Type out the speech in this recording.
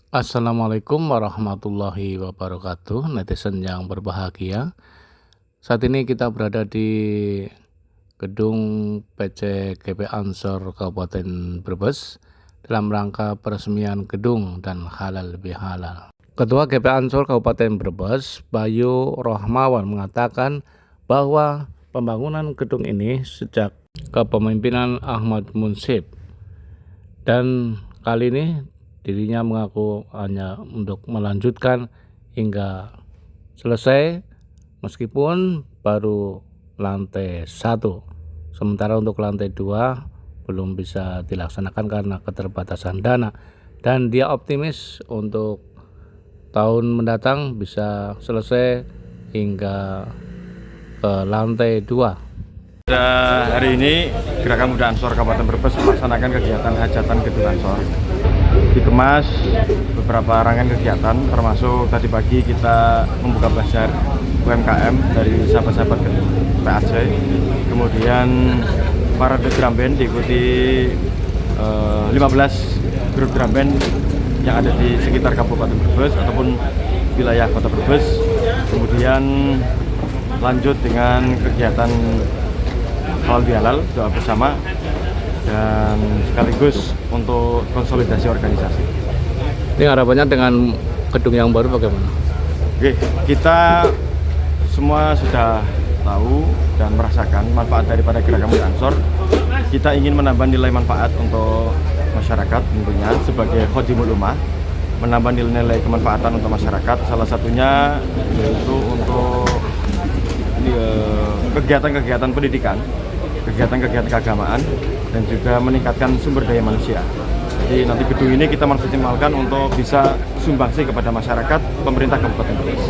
Assalamualaikum warahmatullahi wabarakatuh, netizen yang berbahagia. Saat ini kita berada di gedung PC GP Ansor Kabupaten Brebes dalam rangka peresmian gedung dan halal bihalal. Ketua GP Ansor Kabupaten Brebes, Bayu Rohmawan, mengatakan bahwa pembangunan gedung ini sejak kepemimpinan Ahmad Munsif, dan kali ini dirinya mengaku hanya untuk melanjutkan hingga selesai meskipun baru lantai 1. Sementara untuk lantai 2 belum bisa dilaksanakan karena keterbatasan dana, dan dia optimis untuk tahun mendatang bisa selesai hingga ke lantai 2. Pada hari ini, Gerakan Muda Ansor Kabupaten Brebes melaksanakan kegiatan hajatan gedung Ansor. Dikemas beberapa rangkaian kegiatan, termasuk tadi pagi kita membuka bazar UMKM dari sahabat-sahabat PAC. Kemudian parade drum band diikuti 15 grup drum band yang ada di sekitar Kabupaten Brebes ataupun wilayah Kota Brebes. Kemudian lanjut dengan kegiatan halal bihalal, doa bersama, dan sekaligus untuk konsolidasi organisasi. Ini harapannya dengan gedung yang baru bagaimana? Oke, kita semua sudah tahu dan merasakan manfaat daripada Gerakan Muda Ansor. Kita ingin menambah nilai manfaat untuk masyarakat tentunya sebagai khodimul ummah, menambah nilai-nilai kemanfaatan untuk masyarakat. Salah satunya yaitu untuk kegiatan-kegiatan pendidikan, kegiatan-kegiatan keagamaan, dan juga meningkatkan sumber daya manusia. Jadi nanti gedung ini kita maksimalkan untuk bisa sumbangsi kepada masyarakat pemerintah Kabupaten Brebes.